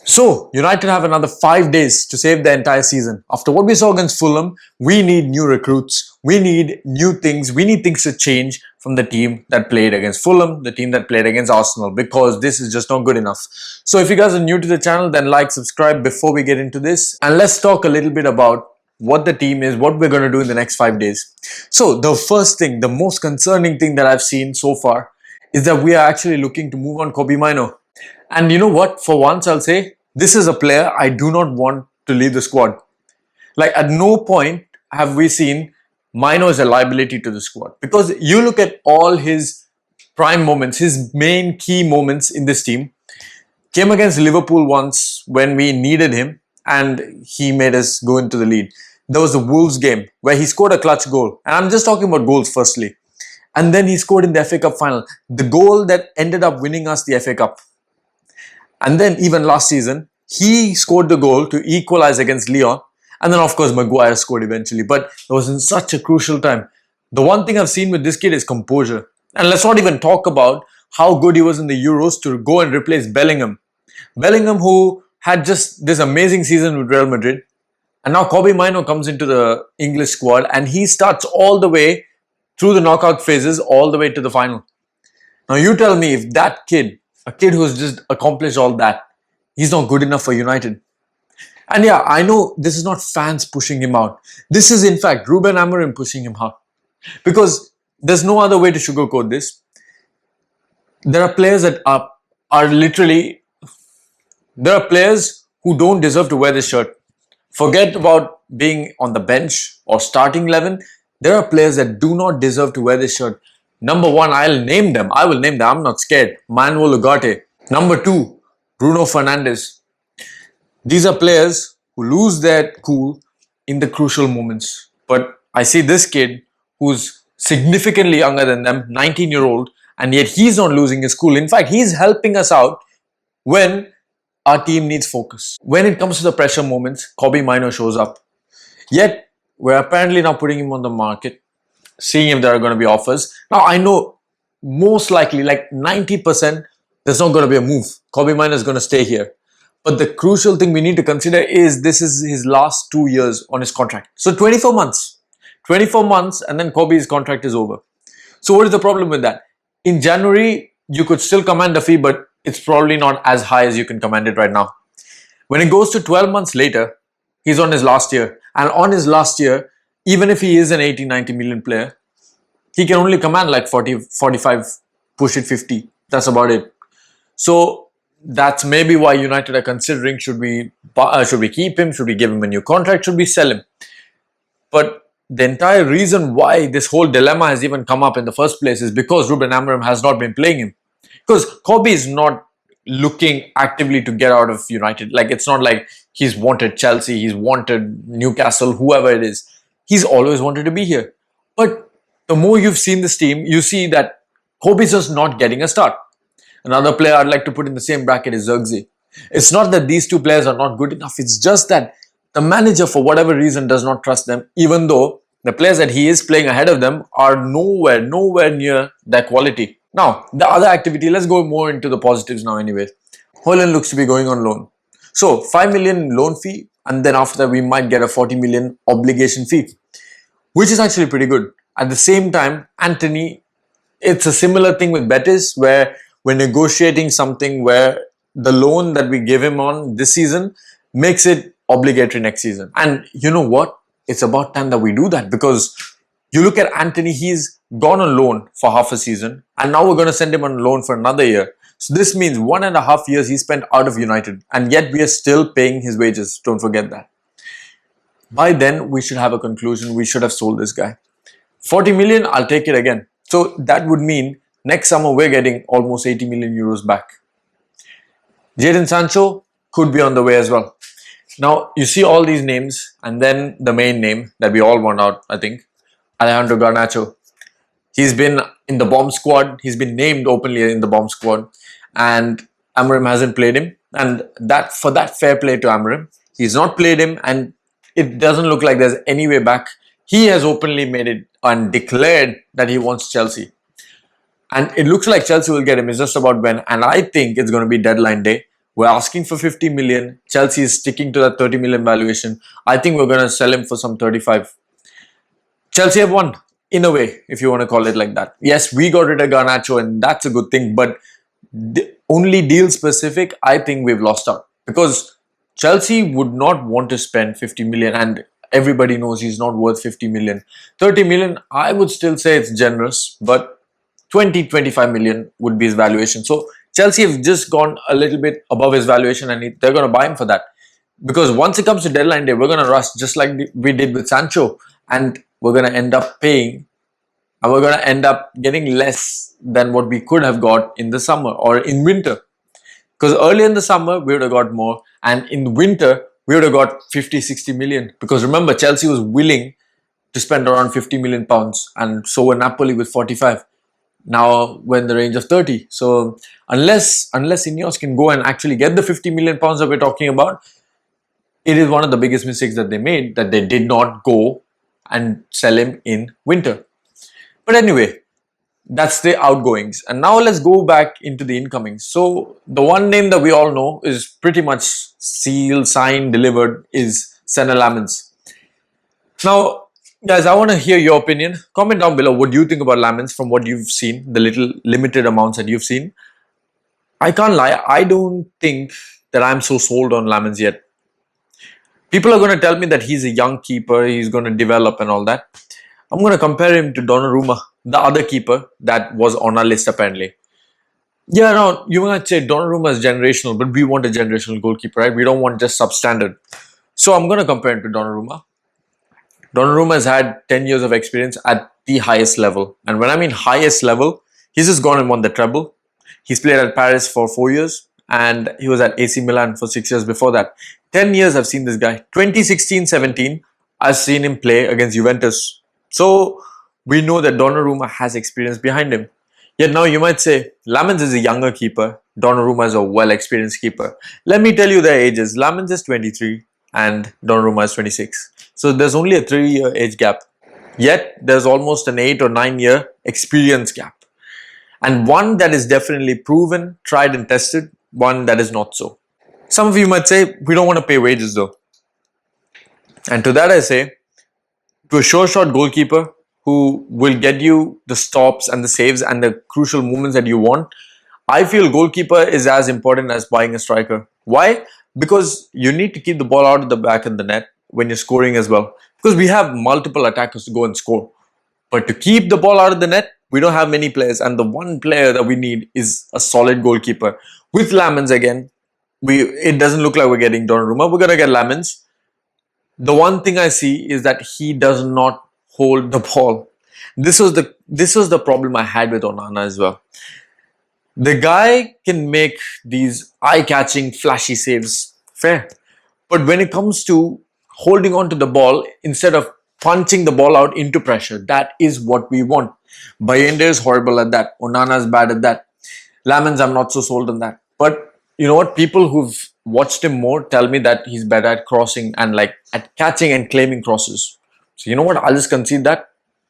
So, United have another 5 days to save the entire season. After what we saw against Fulham, we need new recruits. We need new things. We need things to change from the team that played against Fulham, the team that played against Arsenal, because this is just not good enough. So, if you guys are new to the channel, then like, subscribe before we get into this. And let's talk a little bit about what the team is, what we're going to do in the next 5 days. So, the first thing, the most concerning thing that I've seen so far is that we are actually looking to move on Kobbie Mainoo. And you know what? For once, I'll say this is a player I do not want to leave the squad. Like, at no point have we seen Mainoo as a liability to the squad. Because you look at all his prime moments, his main key moments in this team, came against Liverpool once when we needed him and he made us go into the lead. There was the Wolves game where he scored a clutch goal. And I'm just talking about goals firstly. And then he scored in the FA Cup final. The goal that ended up winning us the FA Cup. And then even last season, he scored the goal to equalize against Lyon. And then, of course, Maguire scored eventually. But it was in such a crucial time. The one thing I've seen with this kid is composure. And let's not even talk about how good he was in the Euros to go and replace Bellingham. Bellingham, who had just this amazing season with Real Madrid. And now Kobbie Mainoo comes into the English squad and he starts all the way through the knockout phases, all the way to the final. Now, you tell me if that kid, a kid who has just accomplished all that, he's not good enough for United. And yeah, I know this is not fans pushing him out. This is in fact Ruben Amorim pushing him out. Because there's no other way to sugarcoat this. There are players that are literally, there are players who don't deserve to wear this shirt. Forget about being on the bench or starting 11. There are players that do not deserve to wear this shirt. Number one, I'll name them. I will name them. I'm not scared. Manuel Ugarte. Number two, Bruno Fernandes. These are players who lose their cool in the crucial moments. But I see this kid who's significantly younger than them, 19-year-old, and yet he's not losing his cool. In fact, he's helping us out when our team needs focus. When it comes to the pressure moments, Kobbie Mainoo shows up. Yet, we're apparently now putting him on the market, seeing if there are going to be offers. Now, I know most likely, like 90%, there's not going to be a move. Kobbie Mainoo is going to stay here. But the crucial thing we need to consider is this is his last 2 years on his contract. So 24 months. 24 months and then Kobbie's contract is over. So what is the problem with that? In January, you could still command a fee, but it's probably not as high as you can command it right now. When it goes to 12 months later, he's on his last year. And on his last year, even if he is an 80-90 million player, he can only command like 40, 45, push it 50. That's about it. So that's maybe why United are considering, should we keep him? Should we give him a new contract? Should we sell him? But the entire reason why this whole dilemma has even come up in the first place is because Ruben Amorim has not been playing him. Because Kobbie is not looking actively to get out of United. Like, it's not like he's wanted Chelsea, he's wanted Newcastle, whoever it is. He's always wanted to be here. But the more you've seen this team, you see that Kobbie's just not getting a start. Another player I'd like to put in the same bracket is Zirkzee. It's not that these two players are not good enough. It's just that the manager, for whatever reason, does not trust them, even though the players that he is playing ahead of them are nowhere near their quality. Now, the other activity, let's go more into the positives now anyways. Haaland looks to be going on loan. So, 5 million loan fee, and then after that we might get a 40 million obligation fee, which is actually pretty good. At the same time, Antony, it's a similar thing with Betis, where we're negotiating something where the loan that we give him on this season makes it obligatory next season. And you know what? It's about time that we do that, because you look at Antony, he's gone on loan for half a season, and now we're going to send him on loan for another year. So this means 1.5 years he spent out of United, and yet we are still paying his wages. Don't forget that. By then, we should have a conclusion. We should have sold this guy. 40 million, I'll take it again. So that would mean next summer we're getting almost 80 million euros back. Jadon Sancho could be on the way as well. Now, you see all these names, and then the main name that we all want out, I think, Alejandro Garnacho. He's been in the bomb squad. He's been named openly in the bomb squad, and Amorim hasn't played him. And that, for that, fair play to Amorim. He's not played him, and it doesn't look like there's any way back. He has openly made it and declared that he wants Chelsea. And it looks like Chelsea will get him. It's just about when. And I think it's going to be deadline day. We're asking for 50 million. Chelsea is sticking to that 30 million valuation. I think we're going to sell him for some 35. Chelsea have won, in a way, if you want to call it like that. Yes, we got rid of Garnacho, and that's a good thing. But only deal specific, I think we've lost out. Because Chelsea would not want to spend 50 million, and everybody knows he's not worth 50 million. 30 million, I would still say it's generous, but 20, 25 million would be his valuation. So Chelsea have just gone a little bit above his valuation, and they're going to buy him for that. Because once it comes to deadline day, we're going to rush just like we did with Sancho, and we're going to end up paying, and we're going to end up getting less than what we could have got in the summer or in winter. Because earlier in the summer, we would have got more, and in winter, we would have got 50, 60 million. Because remember, Chelsea was willing to spend around 50 million pounds, and so were Napoli with 45. Now we're in the range of 30. So unless Ineos can go and actually get the 50 million pounds that we're talking about, it is one of the biggest mistakes that they made, that they did not go and sell him in winter. But anyway, that's the outgoings. And now let's go back into the incomings. So the one name that we all know is pretty much sealed, signed, delivered is Senna Lamens. Now, guys, I want to hear your opinion. Comment down below what you think about Lamens from what you've seen, the little limited amounts that you've seen. I can't lie, I don't think that I'm so sold on Lamens yet. People are going to tell me that he's a young keeper, he's going to develop and all that. I'm going to compare him to Donnarumma, the other keeper that was on our list apparently. Yeah, no, you might say Donnarumma is generational, but we want a generational goalkeeper, right? We don't want just substandard. So I'm going to compare him to Donnarumma. Donnarumma has had 10 years of experience at the highest level. And when I mean highest level, he's just gone and won the treble. He's played at Paris for 4 years, and he was at AC Milan for 6 years before that. 10 years I've seen this guy. 2016-17, I've seen him play against Juventus. So we know that Donnarumma has experience behind him. Yet now you might say, Lamens is a younger keeper, Donnarumma is a well-experienced keeper. Let me tell you their ages. Lamens is 23 and Donnarumma is 26. So there's only a 3-year age gap. Yet there's almost an 8 or 9 year experience gap. And one that is definitely proven, tried and tested, one that is not so. Some of you might say, we don't want to pay wages though. And to that I say, to a sure shot goalkeeper who will get you the stops and the saves and the crucial moments that you want, I feel goalkeeper is as important as buying a striker. Why? Because you need to keep the ball out of the back of the net when you're scoring as well. Because we have multiple attackers to go and score. But to keep the ball out of the net, we don't have many players. And the one player that we need is a solid goalkeeper. With Lamens again, it doesn't look like we're getting Donnarumma. We're going to get Lamens. The one thing I see is that he does not hold the ball. This was the problem I had with Onana as well. The guy can make these eye-catching, flashy saves, fair. But when it comes to holding on to the ball instead of punching the ball out into pressure, that is what we want. Bayende is horrible at that. Onana is bad at that. Lamens, I'm not so sold on that. But you know what? People who've watched him more tell me that he's better at crossing and like at catching and claiming crosses. So you know what? I'll just concede that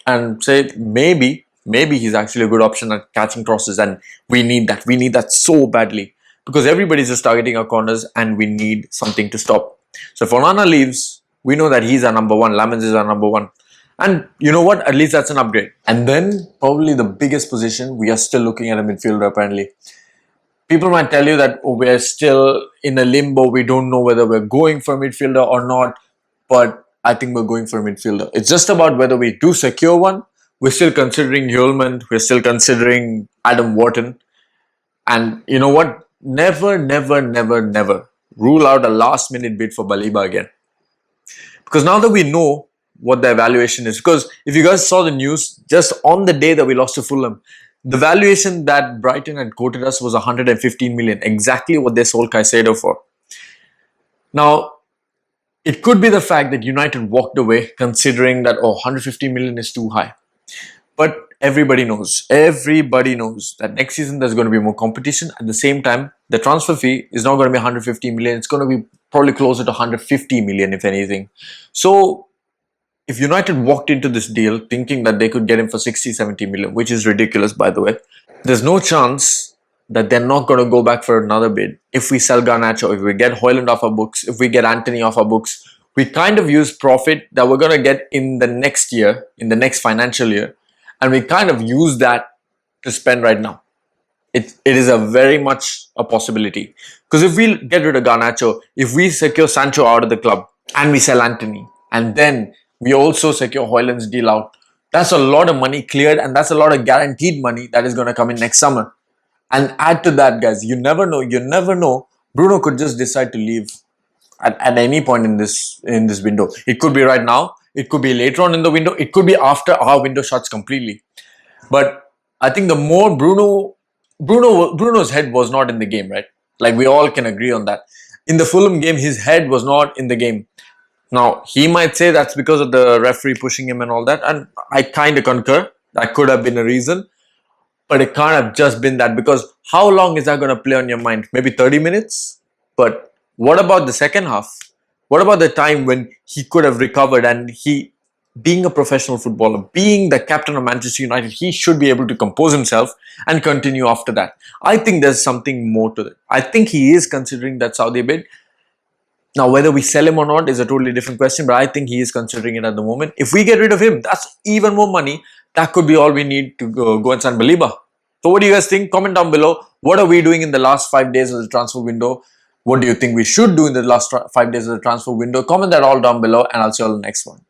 and say maybe he's actually a good option at catching crosses, and we need that. We need that so badly because everybody's just targeting our corners and we need something to stop. So if Onana leaves, we know that he's our number one. Lamens is our number one. And you know what? At least that's an upgrade. And then probably the biggest position, we are still looking at a midfielder apparently. People might tell you that we're still in a limbo. We don't know whether we're going for a midfielder or not. But I think we're going for a midfielder. It's just about whether we do secure one. We're still considering Hjulmand. We're still considering Adam Wharton. And you know what? Never, never, never, never rule out a last minute bid for Baliba again. Because now that we know what the evaluation is, because if you guys saw the news, just on the day that we lost to Fulham, the valuation that Brighton had quoted us was 115 million, exactly what they sold Caicedo for. Now, it could be the fact that United walked away considering that, 150 million is too high. But everybody knows that next season there's going to be more competition. At the same time, the transfer fee is not going to be 150 million. It's going to be probably closer to 150 million, if anything. So, if United walked into this deal thinking that they could get him for 60, 70 million, which is ridiculous, by the way, there's no chance that they're not going to go back for another bid. If we sell Garnacho, if we get Hoyland off our books, if we get Anthony off our books, we kind of use profit that we're going to get in the next year, in the next financial year, and we kind of use that to spend right now. It is a very much a possibility. Because if we get rid of Garnacho, if we secure Sancho out of the club and we sell Anthony, and then we also secure Hoyland's deal out, that's a lot of money cleared, and that's a lot of guaranteed money that is going to come in next summer. And add to that, guys, you never know. Bruno could just decide to leave at any point in this window. It could be right now. It could be later on in the window. It could be after our window shuts completely. But I think the more Bruno's head was not in the game, right? Like we all can agree on that. In the Fulham game, his head was not in the game. Now, he might say that's because of the referee pushing him and all that. And I kind of concur. That could have been a reason. But it can't have just been that, because how long is that going to play on your mind? Maybe 30 minutes? But what about the second half? What about the time when he could have recovered, and he, being a professional footballer, being the captain of Manchester United, he should be able to compose himself and continue after that. I think there's something more to that. I think he is considering that Saudi bid. Now, whether we sell him or not is a totally different question, but I think he is considering it at the moment. If we get rid of him, that's even more money. That could be all we need to go and sign Baleba. So what do you guys think? Comment down below. What are we doing in the last 5 days of the transfer window? What do you think we should do in the last 5 days of the transfer window? Comment that all down below, and I'll see you all in the next one.